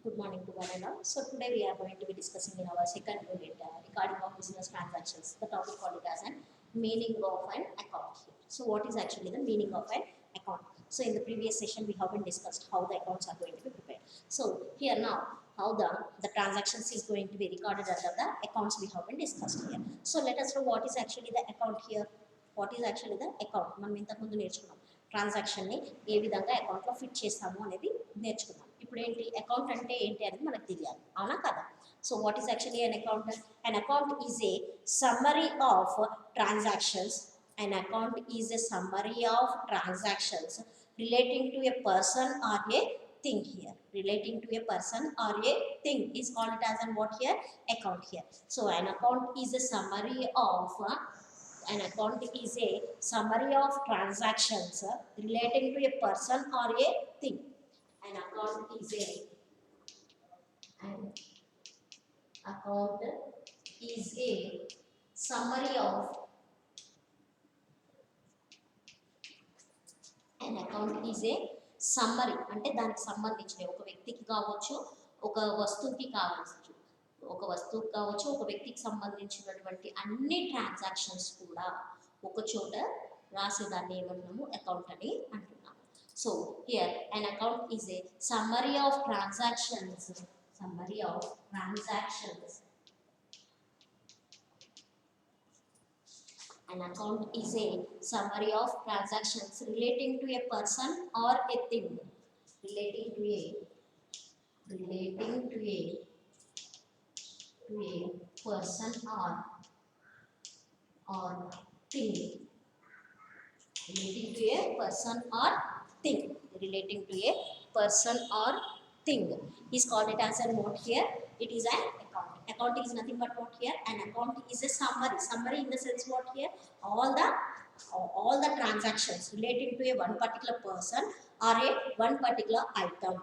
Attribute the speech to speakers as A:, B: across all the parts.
A: Good morning to one and all. So today we are going to be discussing in our second unit regarding of business transactions. The topic called it as an meaning of an account. So what is actually the meaning of an account? So in the previous session we have been discussed how the accounts are going to be prepared. So here now how the transactions is going to be recorded under the accounts we have been discussed here. So let us know what is actually the account here. What is actually the account? మనం ఇంతకు ముందు నేర్చుకున్నాం ట్రాన్సాక్షన్ని ఏ విధంగా అకౌంట్లో fit చేస్తాము అనేది నేర్చుకున్నాం. ఇప్పుడు ఏంటి అకౌంట్ అంటే ఏంటి అనేది మనకు తెలియాలి, అవునా కదా? So what is actually an account? An account is a summary of transactions. An account is a summary of transactions relating to a person or a thing here. Relating to a person or a thing is called as an what here? Account here. So an account is a summary of an account is a summary of transactions relating to a person or a thing. An account is an account is a summary of an account is a summary అంటే దానికి సంబంధించిన ఒక వ్యక్తికి కావచ్చు, ఒక వస్తువుకి కావచ్చు, ఒక వ్యక్తికి సంబంధించినటువంటి అన్ని ట్రాన్సాక్షన్స్ కూడా ఒక చోట రాసేదాన్ని ఏమంటున్నాము? అకౌంట్ అని అంటున్నాము. So here an account is a summary of transactions. An account is a summary of transactions relating to a person or a thing. Relating to a person or thing. Relating to a person or thing. Relating to a person or thing is called it as a what here? It is an account. Account is nothing but what here? An account is a summary. Summary in the sense what here? All the transactions relating to a one particular person or a one particular item.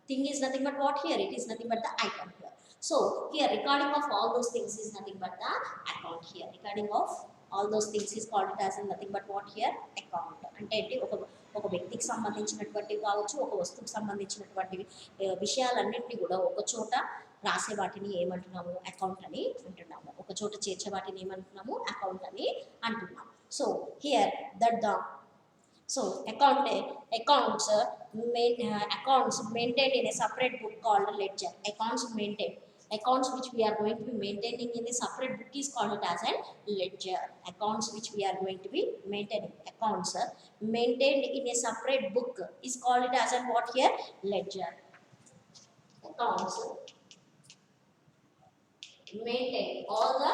A: Thing is nothing but what here? It is nothing but the item here. So here recording of all those things is nothing but the account here. Recording of all those things is called it as nothing but what here? Account. అంటే ఏంటి? ఒక వ్యక్తికి సంబంధించినటువంటి కావచ్చు, ఒక వస్తువుకి సంబంధించినటువంటి విషయాలన్నింటినీ కూడా ఒక చోట రాసే వాటిని ఏమంటున్నాము? అకౌంట్ అని అంటున్నాము. ఒక చోట చేర్చే వాటిని ఏమంటున్నాము? అకౌంట్ అని అంటున్నాము. So here that the accounts maintained in a separate book called ledger. Accounts which we are going to be maintaining in a separate book is called it as a ledger. Accounts which we are going to be maintaining. Accounts maintained in a separate book is called it as a what here? Ledger. Accounts maintain all the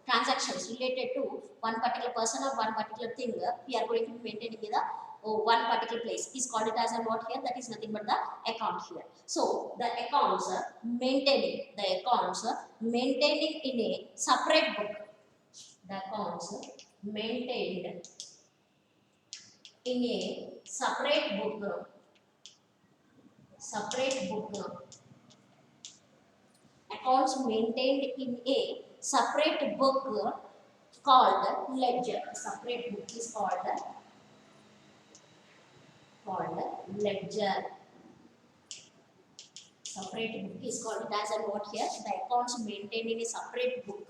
A: transactions related to one particular person or one particular thing. We are going to be maintaining in the one particular place is called it as a what here? That is nothing but the account here. So the accounts maintaining in a separate book. The accounts maintained in a separate book. Accounts maintained in a separate book called ledger. Separate book is called ledger. Separate book is called as a what here? The accounts maintained in a separate book.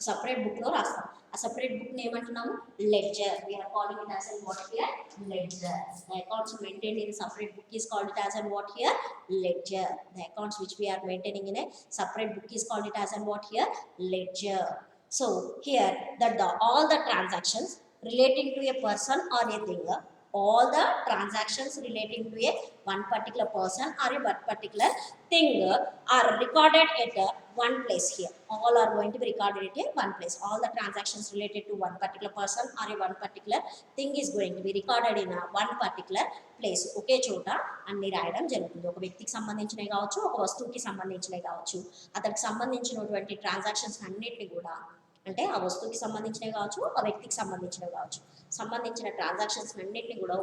A: Separate book lo rastam. A separate book name antunamu ledger. We are calling it as a what here? Ledger. The accounts maintained in a separate book is called it as a what here? Ledger. The accounts which we are maintaining in a separate book is called it as a what here? Ledger. So here that all the transactions relating to a person or a thing, all the transactions relating to a one particular person or a one particular thing are recorded at one place here. All are going to be recorded at one place. All the transactions related to one particular person or a one particular thing is going to be recorded in a one particular place. ఒకే చోట అన్ని రాయడం జరుగుతుంది. ఒక వ్యక్తికి సంబంధించినవి కావచ్చు, ఒక వస్తువుకి సంబంధించినవి కావచ్చు. అతనికి సంబంధించినటువంటి ట్రాన్సాక్షన్స్ అన్నిటిని కూడా అంటే ఆ వస్తువుకి సంబంధించినవి కావచ్చు, ఆ వ్యక్తికి సంబంధించినవి కావచ్చు, సంబంధించిన ట్రాన్సాక్షన్స్ అన్నిటిని కూడా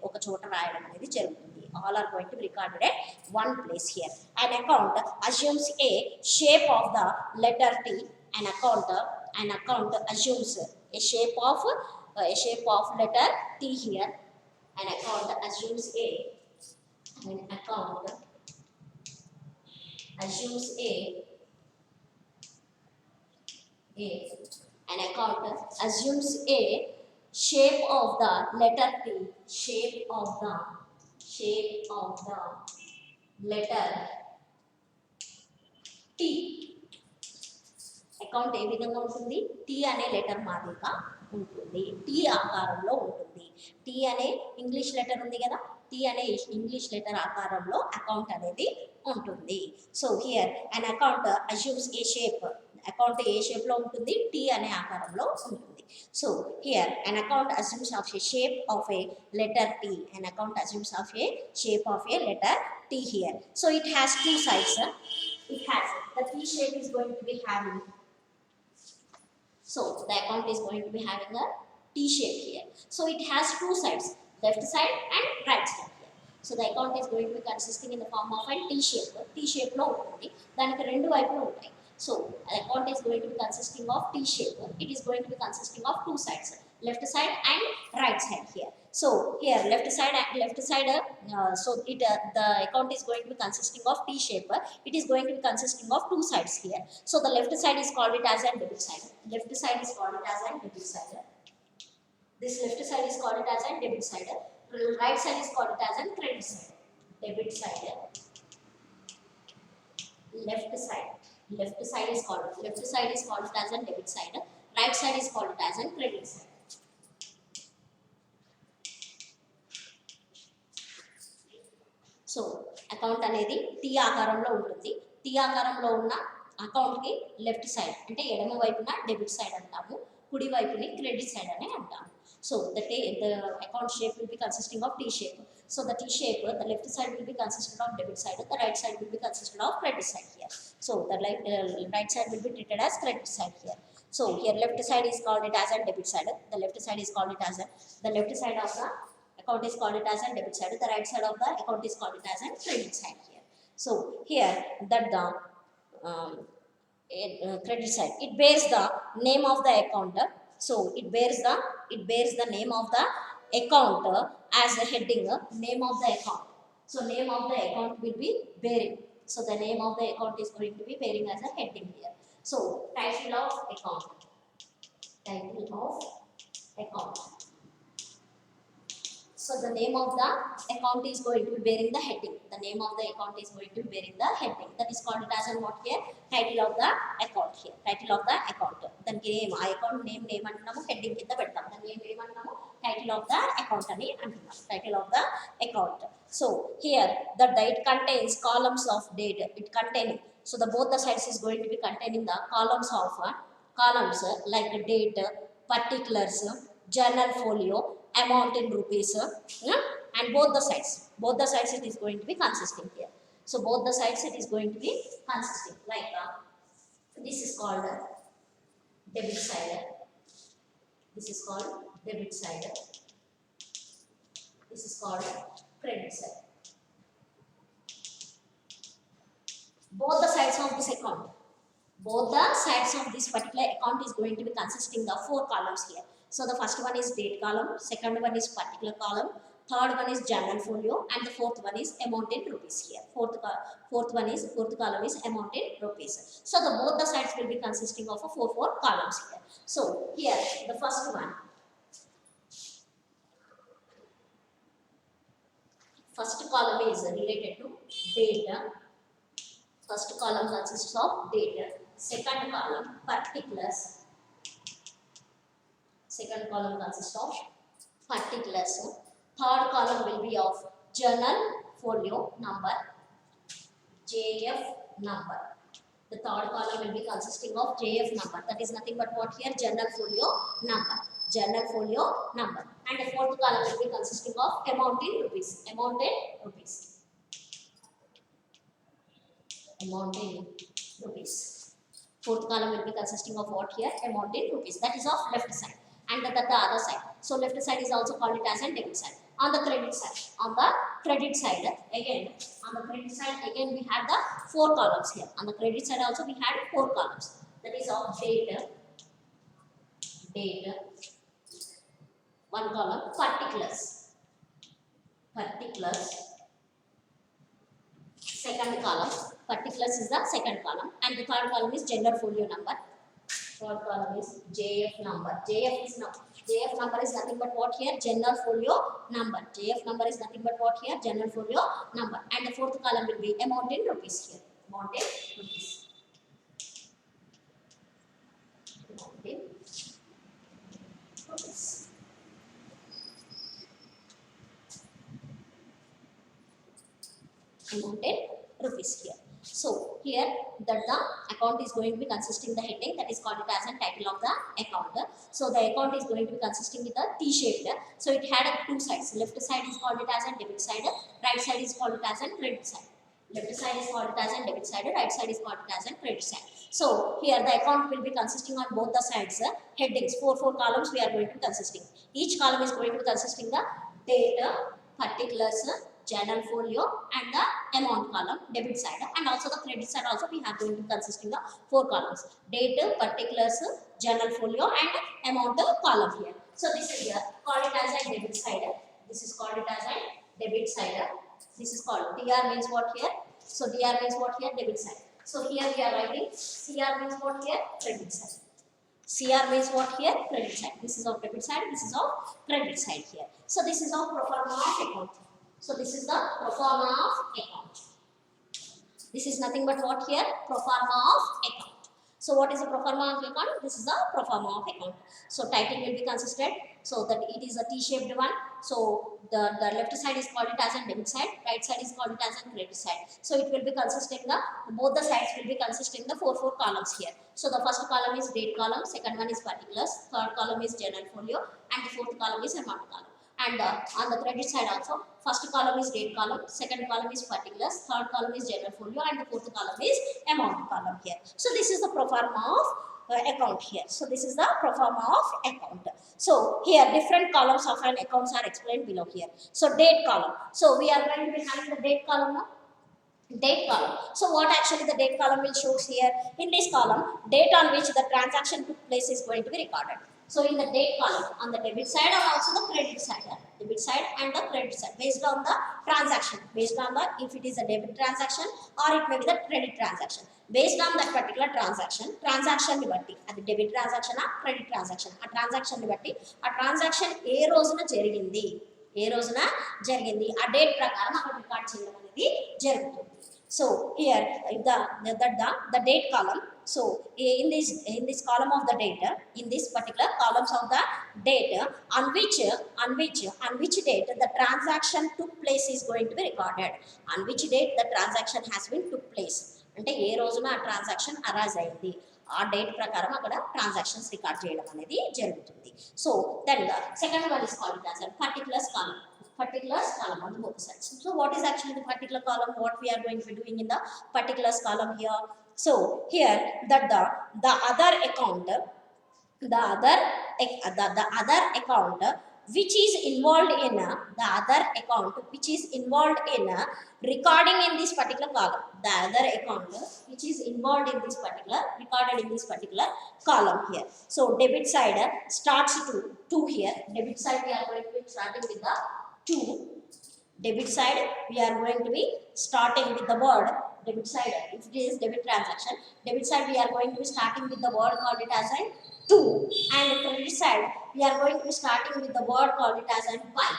A: ఒక చోట రాయడం అనేది జరుగుతుంది. All are going to be recorded at one place here. An account assumes a shape of the letter T. An account assumes a shape of letter T here. An account assumes an account assumes an account assumes a shape of the letter T, shape of the letter T. Account ఏ విధంగా ఉంటుంది, tea అనే letter మాదిరిగా ఉంటుంది, tea ఆకారంలో ఉంటుంది. Tea అనే English letter ఉంది కదా, టీ అనే ఇంగ్లీష్ లెటర్ ఆకారంలో అకౌంట్ అనేది ఉంటుంది. So here an account assumes A shape, account A shape లో ఉంటుంది, టీ అనే ఆకారంలో ఉంటుంది. So here an account assumes of A shape of A letter T, an account assumes of A shape of A letter T here. So it has two sides. It has the T shape is going to be having. So the account is going to be having a T shape here. So it has two sides, left side and right side here. So the account is going to be consisting in the form of a T shape. T shape లో ఉంటుంది, దానికి రెండు వైపులు ఉంటాయి. So the account is going to be consisting of T shape. It is going to be consisting of two sides, left side and right side here. So here left side, so the account is going to be consisting of T shape. It is going to be consisting of two sides here. So the left side is called it as a debit side. Left side is called it as a debit side. This left side is called it as a debit side. Right side is called it as a credit side. Debit side. Left side is called it as a debit side. Right side is called it as a credit side. So account అనేది tea ఆకారంలో ఉంటుంది. Tea ఆకారంలో ఉన్న అకౌంట్కి left side అంటే ఎడమ వైపున debit side అంటాము, కుడి వైపుని క్రెడిట్ సైడ్ అని అంటాము. So the account shape will be consisting of T shape. So the T shape, the left side will be consisted of debit side, the right side will be consisted of credit side here. So the right side will be treated as credit side here. So here left side is called it as a debit side, the left side is called it as the left side of the account is called it as a debit side, the right side of the account is called it as a credit side here. So here that the credit side, it bears the name of the account. So it bears the name of the account as a heading, name of the account. So name of the account will be bearing. So the name of the account is going to be bearing as a heading here. So title of account. So the name of the account is going to be bearing the heading. The name of the account is going to be bearing the heading. That is called it as a what here? Title of the account here. Title of the account. Then name, account name అంటున్నాము, heading కింద పెడతాం. దాని name అంటున్నాము, title of the account అని అంటున్నాము. Title of the account. So here the date contains columns of date. It containing. So the both the sides is going to be containing the columns like date, particulars, journal folio, amount in rupees, and both the sides it is going to be consisting here. So both the sides it is going to be consisting like this is called debit side, this is called credit side. Both the sides of this account, both the sides of this particular account is going to be consisting of four columns here. So the first one is date column, second one is particular column, third one is journal folio, and the fourth one is amount in rupees here. Fourth column is amount in rupees. So both the sides will be consisting of four columns here. So here the first column is related to date. First column consists of date. Second column particulars. Second column consists of particulars. Third column will be of journal folio number, JF number. The third column will be consisting of JF number. That is nothing but what here? Journal folio number. And the fourth column will be consisting of amount in rupees. Fourth column will be consisting of what here? Amount in rupees. That is of left side. And the other side. So left side is also called it as a debit side. On the credit side, again we have the four columns here. On the credit side also we had four columns. That is of date, one column, particulars, second column, particulars is the second column, and the third column is general folio number. Third column is JF number. JF number is nothing but what here? General folio number. JF number is nothing but what here? General folio number. And the fourth column will be amount in rupees here. Amount in rupees. Amount in rupees. Amount in rupees here. So here that the account is going to be consisting the heading, that is called it as a title of the account. So the account is going to be consisting with a T-shaped. So it had two sides. Left side is called it as a debit side. Right side is called it as a credit side. Left side is called it as a debit side. Right side is called it as a credit side. So here the account will be consisting on both the sides. Headings, four columns we are going to be consisting. Each column is going to be consisting the date, particulars, general folio, and the amount column, debit side, and also the credit side also we have going to consisting the four columns: date, particulars, general folio, and amount column here. So this is here called it as a debit side. This is called it as a debit side. This is called DR means what here? So DR means what here? Debit side. So here we are writing CR means what here? Credit side. CR means what here? Credit side. This is of debit side. This is of credit side here. So this is of pro forma of account. So this is the pro forma of account. This is nothing but what here? Pro forma of account. So what is the pro forma of account? This is the pro forma of account. So title will be consisted so that it is a T-shaped one. So the left side is called it as a debit side, right side is called it as a credit side. So it will be consisting both the sides will be consisting the four columns here. So the first column is date column, second one is particulars, third column is general folio, and the fourth column is amount column. And on the credit side also, first column is date column, second column is particulars, third column is general folio, and the fourth column is amount column here. So this is the pro forma of account here. So this is the pro forma of account. So here different columns of an accounts are explained below here. So date column. So we are going to be having the date column now. Date column. So what actually the date column will show here? In this column, date on which the transaction took place is going to be recorded. So in the date column, on the debit side and also the credit side, debit side and the credit side, based on the transaction, based on the if it is a debit transaction or it may be the credit transaction, based on that particular transaction ni batti, adi debit transaction or credit transaction, a transaction ni batti, a transaction ఏ రోజున జరిగింది, ఆ date ప్రకారం అక్కడ record చేయడం అనేది జరుగుతుంది. So here the date column. So in this column of the date, in this particular columns of the date, on which date the transaction took place is going to be recorded. On which date the transaction has been took place. అంటే ఏ రోజున ఆ transaction arise అయింది, ఆ date ప్రకారం అక్కడ transactions record చేయడం అనేది జరుగుతుంది. So then the second one is called as particulars column. Particulars column on both sides. So what is actually the particular column? What we are going to be doing in the particulars column here? So here that the other account, the other account which is involved in the other account which is involved in recording in this particular column, the other account which is involved in this particular recorded in this particular column here. So debit side starts to 2 here. Debit side we are going to be starting with the 2. Debit side we are going to be starting with the word debit side. If it is debit transaction, debit side we are going to be starting with the word called it as a 2, and credit side we are going to be starting with the word called it as a by.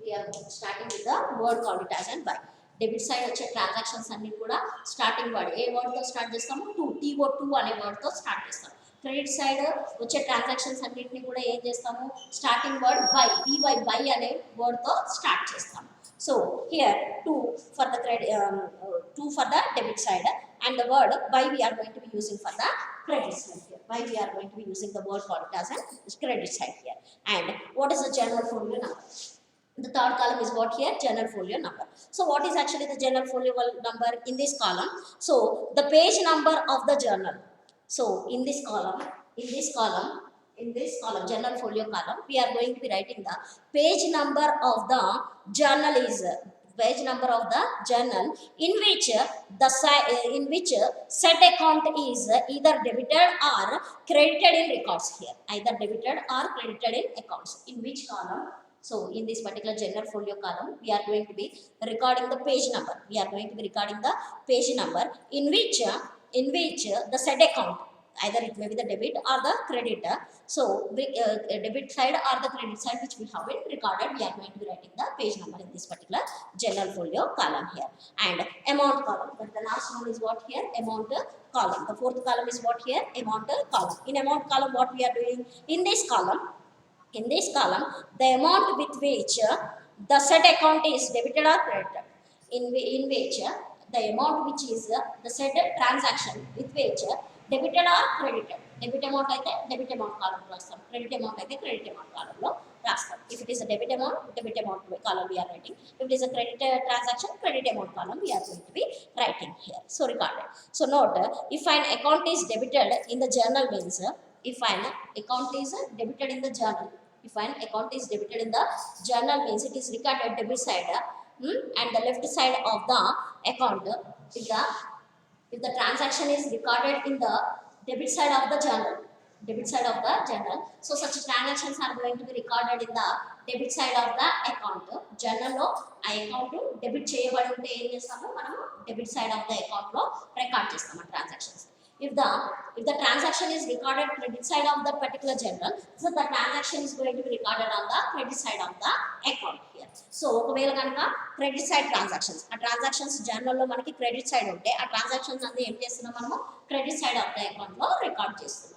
A: We are starting with the word called it as a by. Debit side వచ్చే transactions అన్ని కూడా starting word ఏ word తో start చేస్తాము? 2 అనే word తో start చేస్తాము. Credit side వచ్చే transactions అన్నిటిని కూడా ఏం చేస్తాము? స్టార్టింగ్ వర్డ్ బై అనే వర్డ్ తో స్టార్ట్ చేస్తాము. So here 2 for the debit side, and the word by we are going to be using for the credit side here. By we are going to be using the word called as a credit side here. And what is the general folio number? The third column is what here? General folio number. So what is actually the general folio number in this column? So the page number of the journal. So in this column, general folio column, we are going to be writing the page number of the journal is page number of the journal in which said account is either debited or credited in records here. Either debited or credited in accounts. In which column So in this particular general folio column, we are going to be recording the page number. We are going to be recording the page number in which the said account, either it may be the debit or the credit. So debit side or the credit side which we have been recorded, we are going to be writing the page number in this particular general folio column here. And amount column, but the last one is what here? Amount column. The fourth column is what here? Amount column. In amount column, what we are doing in this column? In this column, the amount with which the said account is debited or credited, in which the amount which is the said transaction with which debited or credited. Debit amount అయితే debit amount column లో రాస్తాం, credit amount అయితే credit amount column లో రాస్తాం. If it is a debit amount column we are writing. If it is a credit transaction, credit amount column we are going to be writing here. So recorded. So note, if an account is debited in the journal means, if an account is debited in the journal, if an account is debited in the journal means it is recorded debit side and the left side of the account. If the transaction is recorded in the debit side of the journal, so such transactions are going to be recorded in the debit side of the account. Journal లో ఆ account debit చేయబడి ఉంటే ఏం చేస్తాము, మనము debit side of the account లో record చేస్తాము transactions. If the transaction is recorded credit side of that particular journal, so the transaction is going to be recorded on the credit side of the account here. So ఒకవేళ కనుక credit side transactions, ఆ transactions journal లో మనకి credit side ఉంటే ఆ transactions అన్ని ఏం చేస్తున్నాం, మనము credit side of the account లో రికార్డ్ చేస్తున్నాము.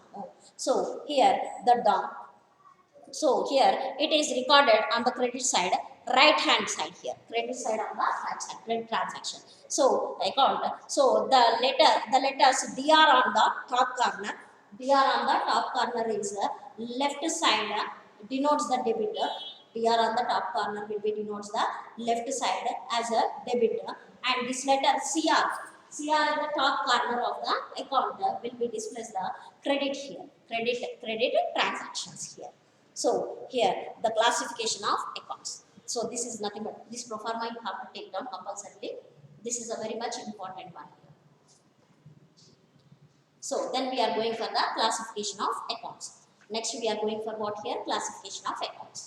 A: So here it is recorded on the credit side, right hand side here, credit side on the right side, credit transaction. So account, so the letters dr on the top corner, is left side denotes the debit. Dr on the top corner will be denotes the left side as a debit, and this letter cr in the top corner of the account will be displays the credit here, credit transactions here. So here the classification of accounts. So this is nothing but this pro forma you have to take down compulsorily. This is a very much important one here. So then we are going for the classification of accounts. Next we are going for what here? Classification of accounts.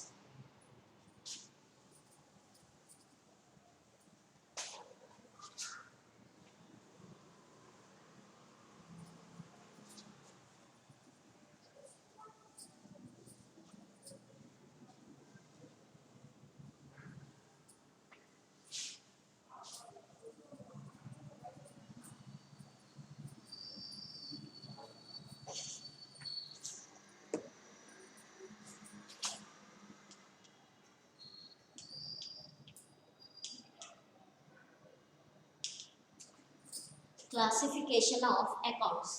A: Classification of accounts.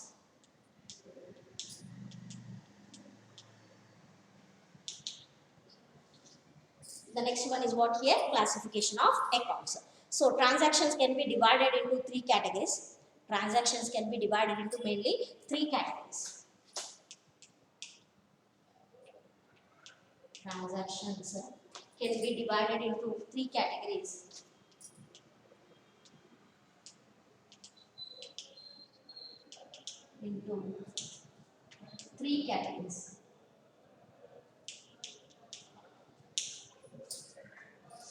A: The next one is what here? Classification of accounts. So transactions can be divided into three categories. Transactions can be divided into mainly three categories. Transactions can be divided into three categories.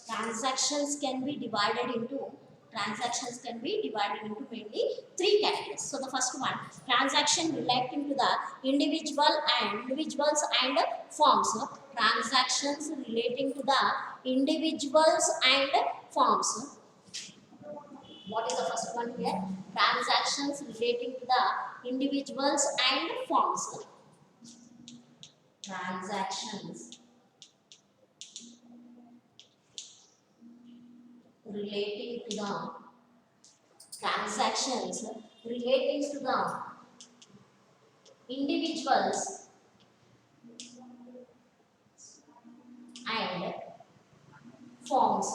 A: Transactions can be divided into mainly three categories. So the first one, transaction relating to the individuals and firms. Transactions relating to the individuals and firms. What is the first one here? Transactions relating to the individuals and firms. Transactions relating to the individuals and firms.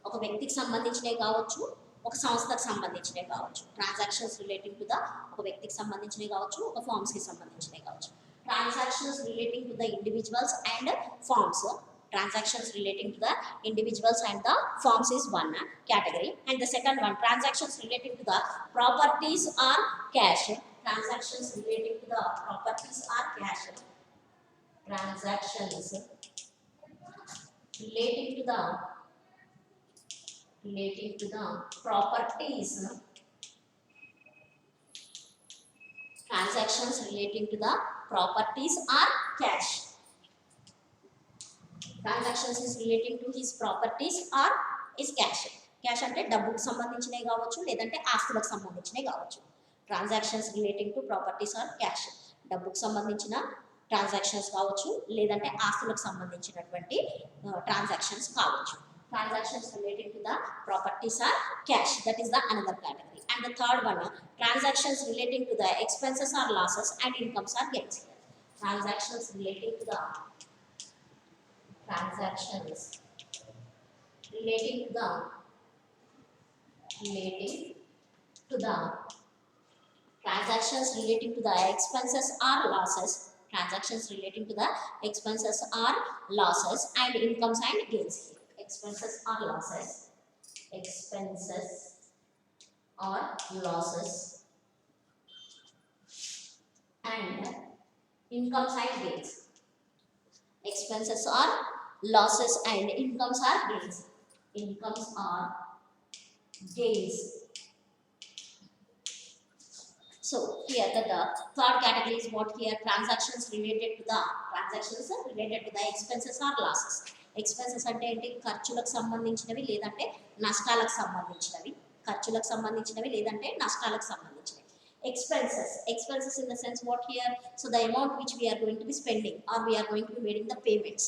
A: ఒక వ్యక్తికి సంబంధించినవి కావచ్చు, ఒక సంస్థకు సంబంధించినవి కావచ్చు. Transactions relating to the ఒక వ్యక్తికి సంబంధించినవి కావచ్చు, ఒక ఫార్మ్స్ కి సంబంధించినవి కావచ్చు. Transactions relating to the individuals and firms. Transactions relating to the individuals and the firms is one category, and the second one, transactions relating to the properties or cash. Transactions relating to the properties or cash. transactions relating to the properties, transactions relating to the properties are cash. Transactions is relating to his properties are is cash. Cash అంటే డబ్బుకు సంబంధించినవి కావచ్చు లేదంటే ఆస్తులకు సంబంధించినవి కావచ్చు. Transactions relating to properties or cash. డబ్బుకు సంబంధించిన ట్రాన్సాక్షన్స్ కావచ్చు లేదంటే ఆస్తులకు సంబంధించినటువంటి ట్రాన్సాక్షన్స్ కావచ్చు. Transactions relating to the properties are cash. That is the another category. And the third one, transactions relating to the expenses or losses and incomes are gains. Transactions relating to the transactions relating to the transactions relating to the expenses or losses, transactions relating to the expenses or losses and incomes and gains. Expenses or losses and incomes and gains. Expenses are losses and incomes are gains. Incomes are gains. So here the third category is what here, transactions related to the expenses or losses. Expenses అంటే ఏంటి, ఖర్చులకు సంబంధించినవి లేదంటే నష్టాలకు సంబంధించినవి. Expenses in the sense what here, so the amount which we are going to be spending or we are going to be making the payments,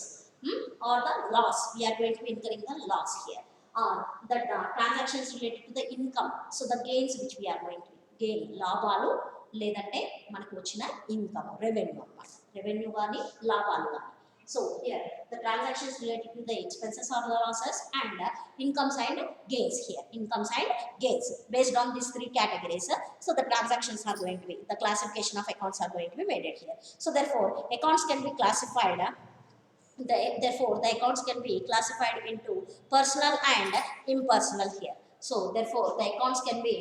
A: or the loss, we are going to be incurring the loss here, or the transactions related to the income, so the gains which we are going to gain, లాభాలు లేదంటే మనకు వచ్చిన income, revenue కానీ లాభాలు కానీ. So here the transactions related to the expenses or the losses and incomes and gains here. Incomes and gains based on these three categories. So the transactions are going to be, the classification of accounts are going to be made here. So therefore accounts can be classified. Therefore the accounts can be classified into personal and impersonal here. So therefore the accounts can be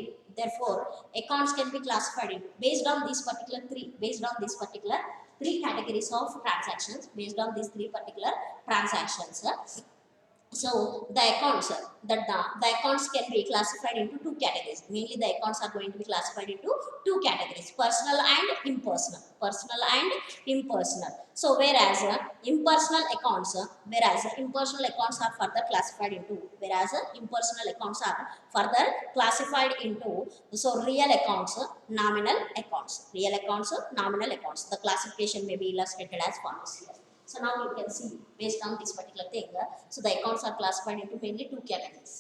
A: classified into based on these particular three categories of transactions. Based on these three particular transactions, so the accounts can be classified into two categories. Mainly the accounts are going to be classified into two categories, personal and impersonal. So whereas impersonal accounts are further classified into so real accounts, nominal accounts. The classification may be illustrated as follows here. So now you can see based on this particular thing, so the accounts are classified into mainly two categories.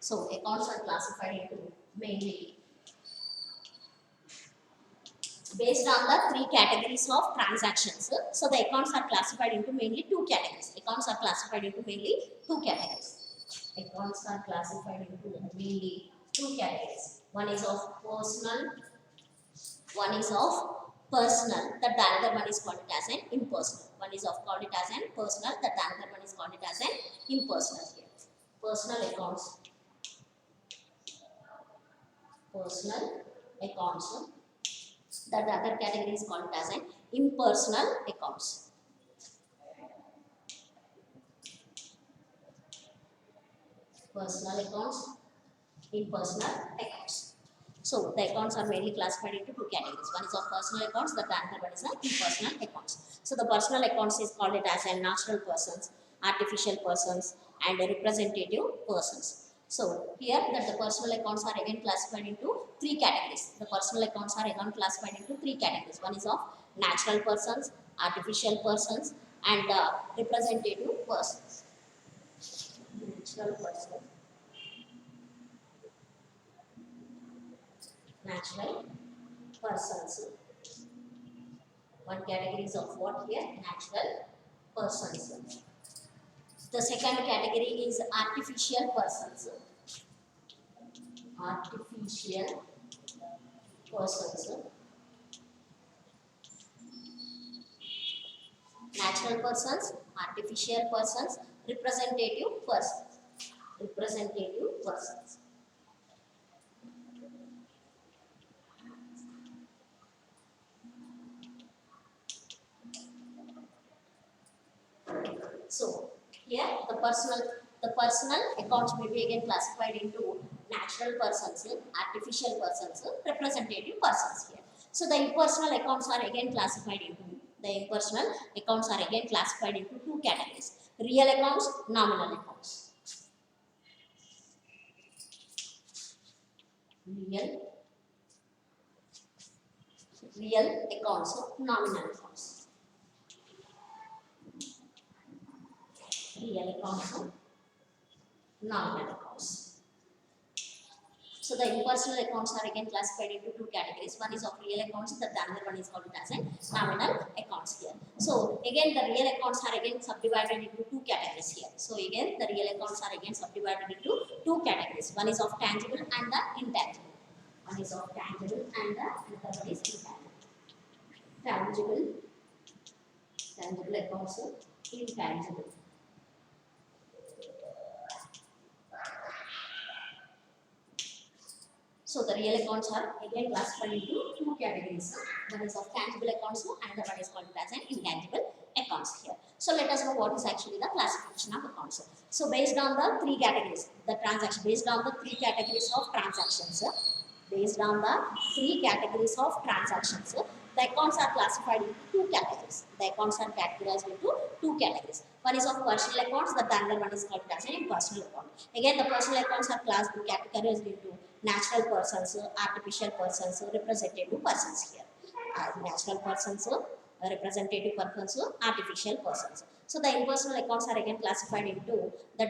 A: So accounts are classified into mainly based on the three categories of transactions. So the accounts are classified into mainly two categories. Accounts are classified into mainly two categories. One is of personal, one is of personal, that the another one is called it as an impersonal. One is of called it as an personal, that the another one is called it as an impersonal here. Personal accounts, that the other category is called as an impersonal accounts. Personal accounts, impersonal accounts. So the accounts are mainly classified into two categories. One is of personal accounts, the other one is of impersonal accounts. So the personal accounts is called it as a natural persons, artificial persons, and representative persons. So here that the personal accounts are again classified into three categories. One is of natural persons, artificial persons, and representative persons. Natural persons. One category is of what here? Natural persons. The second category is artificial persons. Natural persons, artificial persons, representative persons. representative persons. So here the personal accounts may be again classified into natural persons, artificial persons, representative persons here. So the impersonal accounts are again classified into two categories: real accounts, nominal accounts. Real accounts, nominal accounts. Real accounts, nominal accounts. So the impersonal accounts are again classified into two categories. One is of real accounts, the other one is called as nominal accounts here. So again the real accounts are again subdivided into two categories here. So again the real accounts are again subdivided into two categories. One is of tangible and the intangible. One is of tangible and the other one is intangible. Tangible accounts, intangible. So the real accounts are again classified into two categories. One is of tangible accounts and the one is called as an intangible accounts here. So let us know what is actually the classification of accounts. So based on the three categories, the three categories of transactions, the accounts are classified into two categories. The accounts are categorized into two categories. One is of personal accounts, the other one is called as an impersonal account. Again, the personal accounts are categorized into natural persons, artificial persons, representative persons here. Natural persons, representative persons, artificial persons. So the impersonal accounts are again classified into the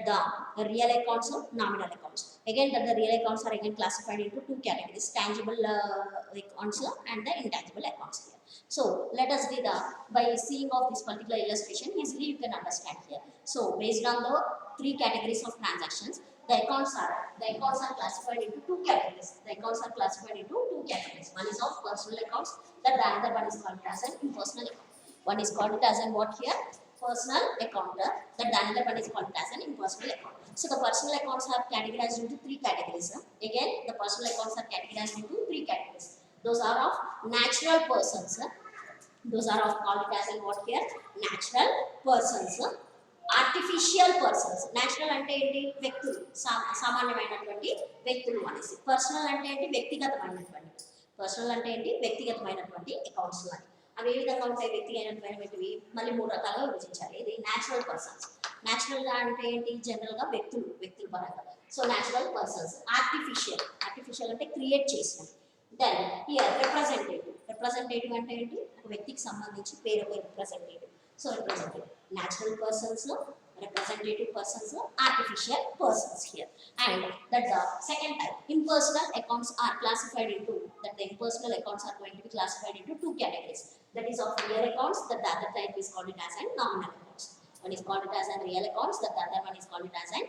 A: real accounts, nominal accounts. Again, the real accounts are again classified into two categories: tangible accounts and the intangible accounts here. So let us read by seeing of this particular illustration, easily you can understand here. So based on the three categories of transactions, the accounts are classified into two categories. One is of personal accounts, the other one is called as an impersonal account. One is called as an what here? Personal account. The other one is called as an impersonal account. So the personal accounts are categorized into three categories. Again, the personal accounts are categorized into three categories. Those are of natural persons. Those are of called as an what here? Natural persons. Artificial persons. Natural అంటే ఏంటి? వ్యక్తులు, సామాన్యమైనటువంటి వ్యక్తులు అనేసి. Personal అంటే ఏంటి? వ్యక్తిగతమైనటువంటి accounts అని. అవి ఏ విధంగా ఉంటాయి? వ్యక్తిగతమైనటువంటివి మళ్ళీ మూడు రకాలుగా విభజించాలి. ఇది నేచురల్ పర్సన్స్. నేచురల్గా అంటే ఏంటి? జనరల్గా వ్యక్తులు పరంగా. So natural persons. ఆర్టిఫిషియల్ అంటే క్రియేట్ చేసినవి. దెన్ హియర్ రిప్రజెంటేటివ్ అంటే ఏంటి? ఒక వ్యక్తికి సంబంధించి పేరు representative. So representative, natural persons, representative persons, artificial persons here. And that the second type, impersonal accounts are classified into, that the impersonal accounts are going to be classified into two categories. That is of real accounts, that the other type is called it as an nominal accounts. One is called it as an real accounts, that the other one is called it as an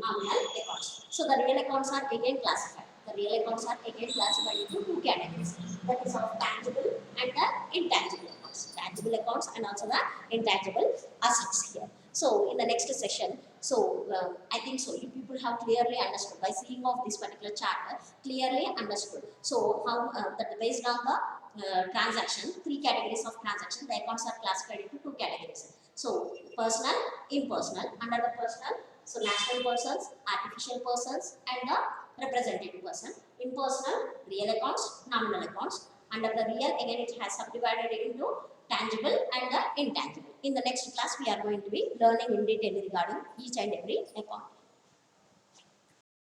A: nominal accounts. So the real accounts are again classified. Into two categories. That is of tangible and the intangible accounts. Tangible accounts and also the intangible assets here. So in the next session, I think so you people have clearly understood by seeing of this particular chart, clearly understood. So how that based on the transaction, three categories of transaction, the accounts are classified into two categories. So personal, impersonal. Under the personal, so natural persons, artificial persons, and the representative person. Impersonal, real accounts, nominal accounts. Under the real, again it has subdivided into tangible and the intangible. In the next class, we are going to be learning in detail regarding each and every account.